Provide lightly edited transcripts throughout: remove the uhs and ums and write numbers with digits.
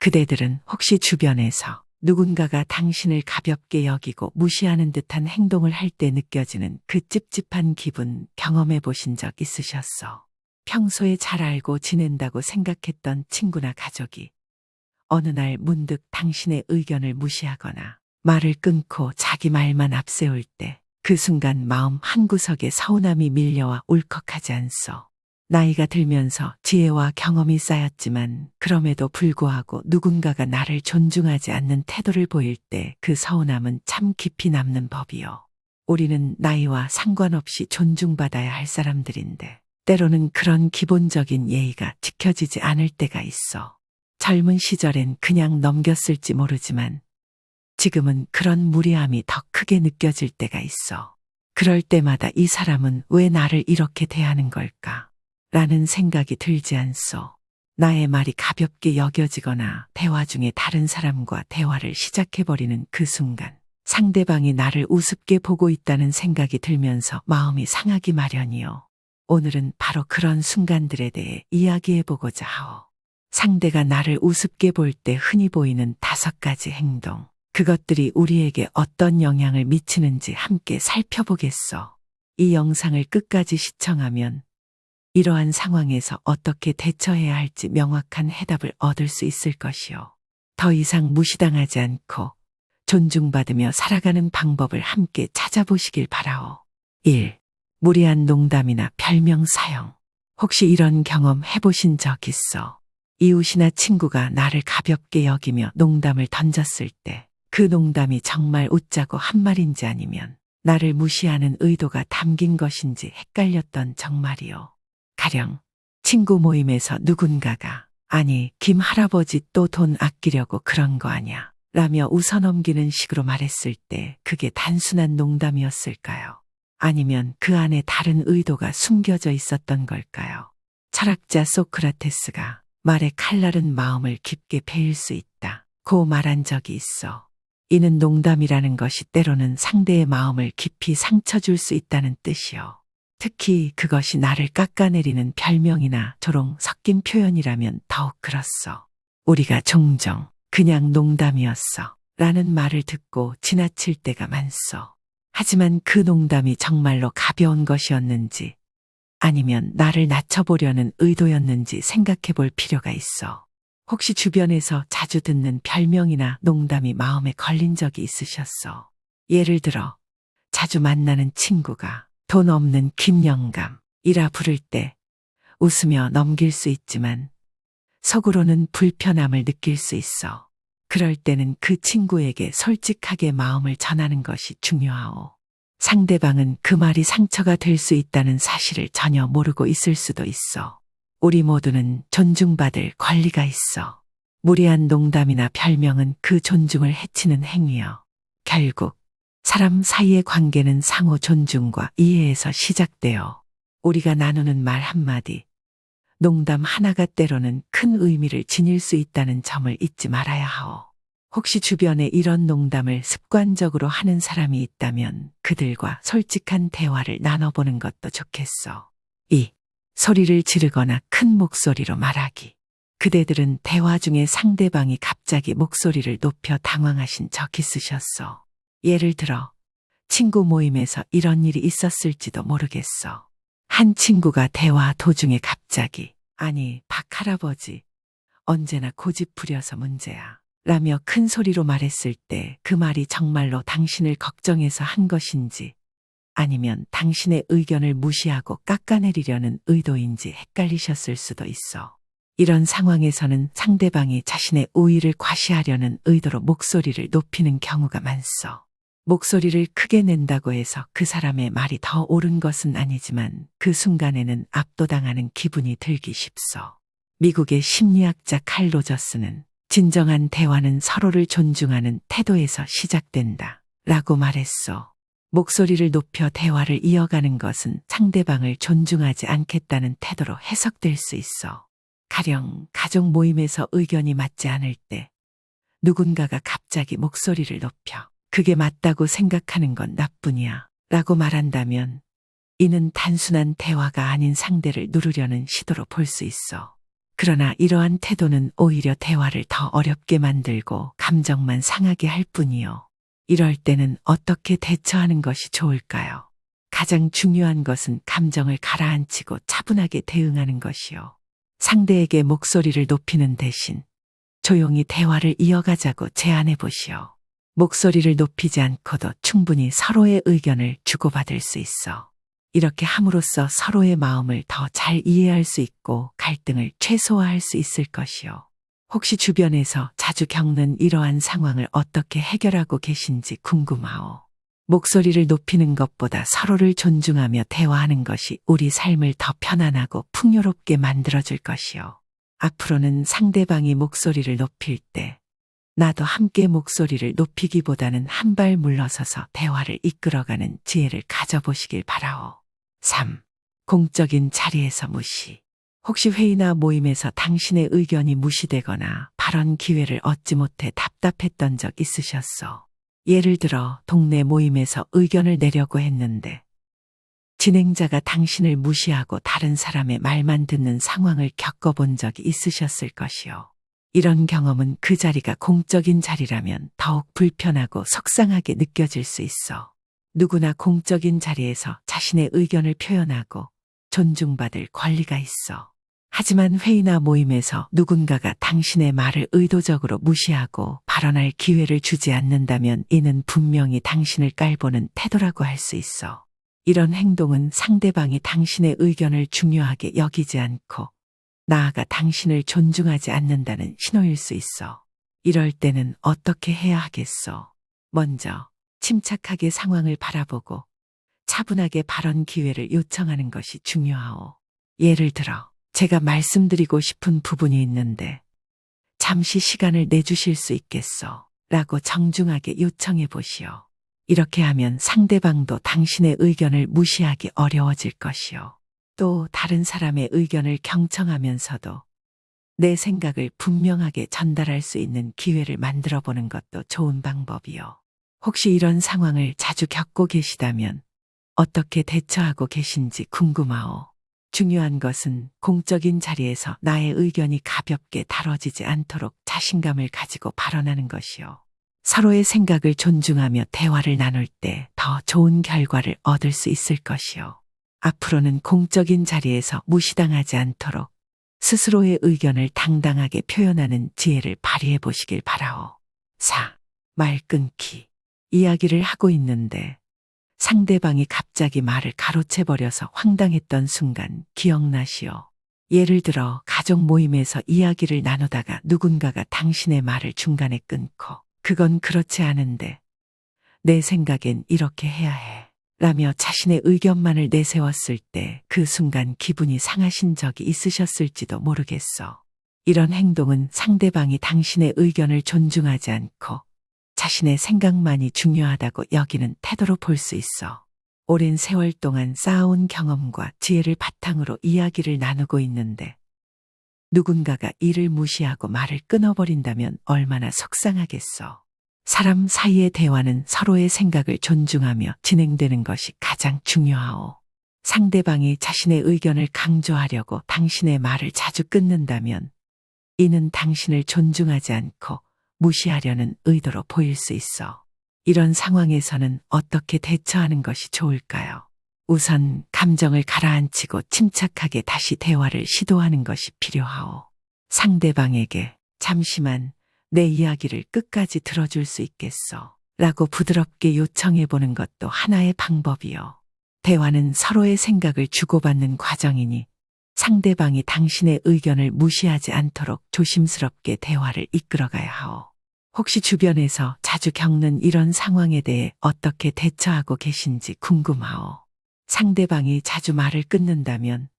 그대들은 혹시 주변에서 누군가가 당신을 가볍게 여기고 무시하는 듯한 행동을 할 때 느껴지는 그 찝찝한 기분 경험해 보신 적 있으셨어? 평소에 잘 알고 지낸다고 생각했던 친구나 가족이 어느 날 문득 당신의 의견을 무시하거나 말을 끊고 자기 말만 앞세울 때 그 순간 마음 한구석에 서운함이 밀려와 울컥하지 않소. 나이가 들면서 지혜와 경험이 쌓였지만 그럼에도 불구하고 누군가가 나를 존중하지 않는 태도를 보일 때 그 서운함은 참 깊이 남는 법이요. 우리는 나이와 상관없이 존중받아야 할 사람들인데 때로는 그런 기본적인 예의가 지켜지지 않을 때가 있어. 젊은 시절엔 그냥 넘겼을지 모르지만 지금은 그런 무례함이 더 크게 느껴질 때가 있어. 그럴 때마다 이 사람은 왜 나를 이렇게 대하는 걸까? 라는 생각이 들지 않소. 나의 말이 가볍게 여겨지거나 대화 중에 다른 사람과 대화를 시작해버리는 그 순간 상대방이 나를 우습게 보고 있다는 생각이 들면서 마음이 상하기 마련이요. 오늘은 바로 그런 순간들에 대해 이야기해보고자 하오. 상대가 나를 우습게 볼 때 흔히 보이는 5가지 행동. 그것들이 우리에게 어떤 영향을 미치는지 함께 살펴보겠소. 이 영상을 끝까지 시청하면 이러한 상황에서 어떻게 대처해야 할지 명확한 해답을 얻을 수 있을 것이요. 더 이상 무시당하지 않고 존중받으며 살아가는 방법을 함께 찾아보시길 바라오. 1. 무리한 농담이나 별명 사용. 혹시 이런 경험 해보신 적 있어? 이웃이나 친구가 나를 가볍게 여기며 농담을 던졌을 때 그 농담이 정말 웃자고 한 말인지 아니면 나를 무시하는 의도가 담긴 것인지 헷갈렸던 정말이요. 가령 친구 모임에서 누군가가 아니 김 할아버지 또 돈 아끼려고 그런 거 아냐 라며 웃어넘기는 식으로 말했을 때 그게 단순한 농담이었을까요? 아니면 그 안에 다른 의도가 숨겨져 있었던 걸까요? 철학자 소크라테스가 말의 칼날은 마음을 깊게 베일 수 있다 고 말한 적이 있어. 이는 농담이라는 것이 때로는 상대의 마음을 깊이 상처 줄 수 있다는 뜻이요. 특히 그것이 나를 깎아내리는 별명이나 조롱 섞인 표현이라면 더욱 그렇소. 우리가 종종 그냥 농담이었어 라는 말을 듣고 지나칠 때가 많소. 하지만 그 농담이 정말로 가벼운 것이었는지 아니면 나를 낮춰보려는 의도였는지 생각해 볼 필요가 있어. 혹시 주변에서 자주 듣는 별명이나 농담이 마음에 걸린 적이 있으셨어? 예를 들어 자주 만나는 친구가 돈 없는 김영감이라 부를 때 웃으며 넘길 수 있지만 속으로는 불편함을 느낄 수 있어. 그럴 때는 그 친구에게 솔직하게 마음을 전하는 것이 중요하오. 상대방은 그 말이 상처가 될 수 있다는 사실을 전혀 모르고 있을 수도 있어. 우리 모두는 존중받을 권리가 있어. 무리한 농담이나 별명은 그 존중을 해치는 행위여. 결국 사람 사이의 관계는 상호 존중과 이해에서 시작되어 우리가 나누는 말 한마디, 농담 하나가 때로는 큰 의미를 지닐 수 있다는 점을 잊지 말아야 하오. 혹시 주변에 이런 농담을 습관적으로 하는 사람이 있다면 그들과 솔직한 대화를 나눠보는 것도 좋겠어. 2. 소리를 지르거나 큰 목소리로 말하기. 그대들은 대화 중에 상대방이 갑자기 목소리를 높여 당황하신 적 있으셨어? 예를 들어 친구 모임에서 이런 일이 있었을지도 모르겠어. 한 친구가 대화 도중에 갑자기 아니 박 할아버지 언제나 고집 부려서 문제야 라며 큰 소리로 말했을 때 그 말이 정말로 당신을 걱정해서 한 것인지 아니면 당신의 의견을 무시하고 깎아내리려는 의도인지 헷갈리셨을 수도 있어. 이런 상황에서는 상대방이 자신의 우위를 과시하려는 의도로 목소리를 높이는 경우가 많소. 목소리를 크게 낸다고 해서 그 사람의 말이 더 옳은 것은 아니지만 그 순간에는 압도당하는 기분이 들기 쉽소. 미국의 심리학자 칼 로저스는 진정한 대화는 서로를 존중하는 태도에서 시작된다 라고 말했소. 목소리를 높여 대화를 이어가는 것은 상대방을 존중하지 않겠다는 태도로 해석될 수 있어. 가령 가족 모임에서 의견이 맞지 않을 때 누군가가 갑자기 목소리를 높여 그게 맞다고 생각하는 건 나뿐이야 라고 말한다면 이는 단순한 대화가 아닌 상대를 누르려는 시도로 볼 수 있어. 그러나 이러한 태도는 오히려 대화를 더 어렵게 만들고 감정만 상하게 할 뿐이요. 이럴 때는 어떻게 대처하는 것이 좋을까요? 가장 중요한 것은 감정을 가라앉히고 차분하게 대응하는 것이요. 상대에게 목소리를 높이는 대신 조용히 대화를 이어가자고 제안해 보시오. 목소리를 높이지 않고도 충분히 서로의 의견을 주고받을 수 있어. 이렇게 함으로써 서로의 마음을 더 잘 이해할 수 있고 갈등을 최소화할 수 있을 것이요. 혹시 주변에서 자주 겪는 이러한 상황을 어떻게 해결하고 계신지 궁금하오. 목소리를 높이는 것보다 서로를 존중하며 대화하는 것이 우리 삶을 더 편안하고 풍요롭게 만들어줄 것이요. 앞으로는 상대방이 목소리를 높일 때 나도 함께 목소리를 높이기보다는 한 발 물러서서 대화를 이끌어가는 지혜를 가져보시길 바라오. 3. 공적인 자리에서 무시. 혹시 회의나 모임에서 당신의 의견이 무시되거나 발언 기회를 얻지 못해 답답했던 적 있으셨어? 예를 들어 동네 모임에서 의견을 내려고 했는데 진행자가 당신을 무시하고 다른 사람의 말만 듣는 상황을 겪어본 적이 있으셨을 것이요. 이런 경험은 그 자리가 공적인 자리라면 더욱 불편하고 속상하게 느껴질 수 있어. 누구나 공적인 자리에서 자신의 의견을 표현하고 존중받을 권리가 있어. 하지만 회의나 모임에서 누군가가 당신의 말을 의도적으로 무시하고 발언할 기회를 주지 않는다면 이는 분명히 당신을 깔보는 태도라고 할 수 있어. 이런 행동은 상대방이 당신의 의견을 중요하게 여기지 않고 나아가 당신을 존중하지 않는다는 신호일 수 있어. 이럴 때는 어떻게 해야 하겠어? 먼저 침착하게 상황을 바라보고 차분하게 발언 기회를 요청하는 것이 중요하오. 예를 들어 제가 말씀드리고 싶은 부분이 있는데 잠시 시간을 내주실 수 있겠어? 라고 정중하게 요청해 보시오. 이렇게 하면 상대방도 당신의 의견을 무시하기 어려워질 것이요. 또 다른 사람의 의견을 경청하면서도 내 생각을 분명하게 전달할 수 있는 기회를 만들어 보는 것도 좋은 방법이요. 혹시 이런 상황을 자주 겪고 계시다면 어떻게 대처하고 계신지 궁금하오. 중요한 것은 공적인 자리에서 나의 의견이 가볍게 다뤄지지 않도록 자신감을 가지고 발언하는 것이요. 서로의 생각을 존중하며 대화를 나눌 때 더 좋은 결과를 얻을 수 있을 것이요. 앞으로는 공적인 자리에서 무시당하지 않도록 스스로의 의견을 당당하게 표현하는 지혜를 발휘해 보시길 바라오. 4. 말 끊기. 이야기를 하고 있는데 상대방이 갑자기 말을 가로채버려서 황당했던 순간 기억나시오? 예를 들어 가족 모임에서 이야기를 나누다가 누군가가 당신의 말을 중간에 끊고 그건 그렇지 않은데 내 생각엔 이렇게 해야 해 라며 자신의 의견만을 내세웠을 때 그 순간 기분이 상하신 적이 있으셨을지도 모르겠어. 이런 행동은 상대방이 당신의 의견을 존중하지 않고 자신의 생각만이 중요하다고 여기는 태도로 볼 수 있어. 오랜 세월 동안 쌓아온 경험과 지혜를 바탕으로 이야기를 나누고 있는데 누군가가 이를 무시하고 말을 끊어버린다면 얼마나 속상하겠어. 사람 사이의 대화는 서로의 생각을 존중하며 진행되는 것이 가장 중요하오. 상대방이 자신의 의견을 강조하려고 당신의 말을 자주 끊는다면 이는 당신을 존중하지 않고 무시하려는 의도로 보일 수 있어. 이런 상황에서는 어떻게 대처하는 것이 좋을까요? 우선 감정을 가라앉히고 침착하게 다시 대화를 시도하는 것이 필요하오. 상대방에게 잠시만 내 이야기를 끝까지 들어줄 수 있겠어? 라고 부드럽게 요청해 보는 것도 하나의 방법이요. 대화는 서로의 생각을 주고받는 과정이니 상대방이 당신의 의견을 무시하지 않도록 조심스럽게 대화를 이끌어가야 하오. 혹시 주변에서 자주 겪는 이런 상황에 대해 어떻게 대처하고 계신지 궁금하오. 상대방이 자주 말을 끊는다면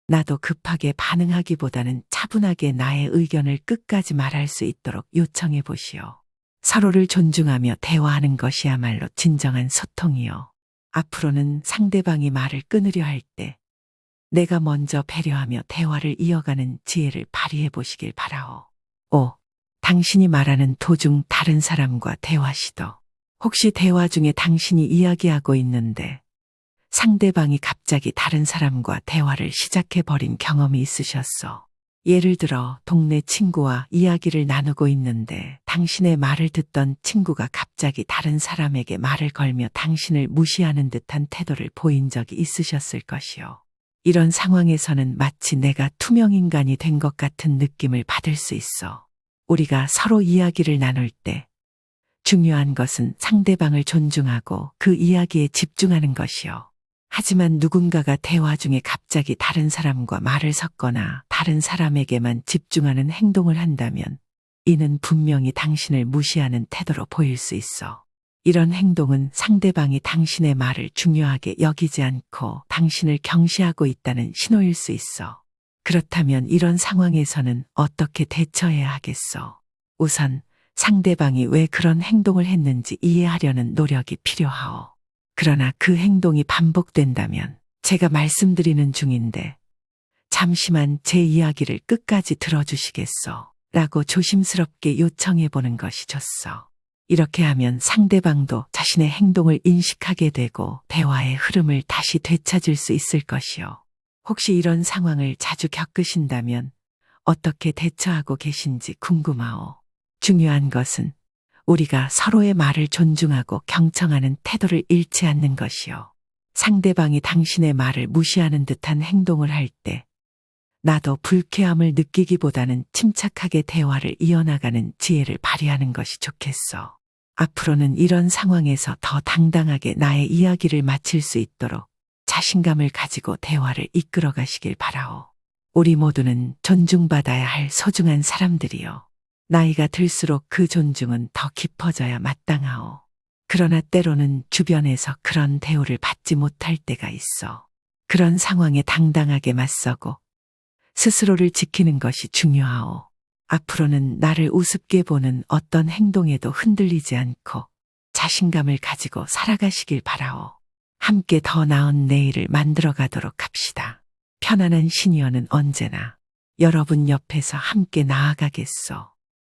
나도 급하게 반응하기보다는 차분하게 나의 의견을 끝까지 말할 수 있도록 요청해 보시오. 서로를 존중하며 대화하는 것이야말로 진정한 소통이요. 앞으로는 상대방이 말을 끊으려 할 때 내가 먼저 배려하며 대화를 이어가는 지혜를 발휘해 보시길 바라오. 5. 당신이 말하는 도중 다른 사람과 대화 시도. 혹시 대화 중에 당신이 이야기하고 있는데 상대방이 갑자기 다른 사람과 대화를 시작해 버린 경험이 있으셨어? 예를 들어 동네 친구와 이야기를 나누고 있는데 당신의 말을 듣던 친구가 갑자기 다른 사람에게 말을 걸며 당신을 무시하는 듯한 태도를 보인 적이 있으셨을 것이요. 이런 상황에서는 마치 내가 투명인간이 된 것 같은 느낌을 받을 수 있어. 우리가 서로 이야기를 나눌 때 중요한 것은 상대방을 존중하고 그 이야기에 집중하는 것이요. 하지만 누군가가 대화 중에 갑자기 다른 사람과 말을 섞거나 다른 사람에게만 집중하는 행동을 한다면 이는 분명히 당신을 무시하는 태도로 보일 수 있어. 이런 행동은 상대방이 당신의 말을 중요하게 여기지 않고 당신을 경시하고 있다는 신호일 수 있어. 그렇다면 이런 상황에서는 어떻게 대처해야 하겠어? 우선 상대방이 왜 그런 행동을 했는지 이해하려는 노력이 필요하오. 그러나 그 행동이 반복된다면 제가 말씀드리는 중인데 잠시만 제 이야기를 끝까지 들어주시겠어? 라고 조심스럽게 요청해 보는 것이 좋소. 이렇게 하면 상대방도 자신의 행동을 인식하게 되고 대화의 흐름을 다시 되찾을 수 있을 것이요. 혹시 이런 상황을 자주 겪으신다면 어떻게 대처하고 계신지 궁금하오. 중요한 것은 우리가 서로의 말을 존중하고 경청하는 태도를 잃지 않는 것이요. 상대방이 당신의 말을 무시하는 듯한 행동을 할 때 나도 불쾌함을 느끼기보다는 침착하게 대화를 이어나가는 지혜를 발휘하는 것이 좋겠어. 앞으로는 이런 상황에서 더 당당하게 나의 이야기를 마칠 수 있도록 자신감을 가지고 대화를 이끌어 가시길 바라오. 우리 모두는 존중받아야 할 소중한 사람들이요. 나이가 들수록 그 존중은 더 깊어져야 마땅하오. 그러나 때로는 주변에서 그런 대우를 받지 못할 때가 있어. 그런 상황에 당당하게 맞서고 스스로를 지키는 것이 중요하오. 앞으로는 나를 우습게 보는 어떤 행동에도 흔들리지 않고 자신감을 가지고 살아가시길 바라오. 함께 더 나은 내일을 만들어 가도록 합시다. 편안한 시니어는 언제나 여러분 옆에서 함께 나아가겠소.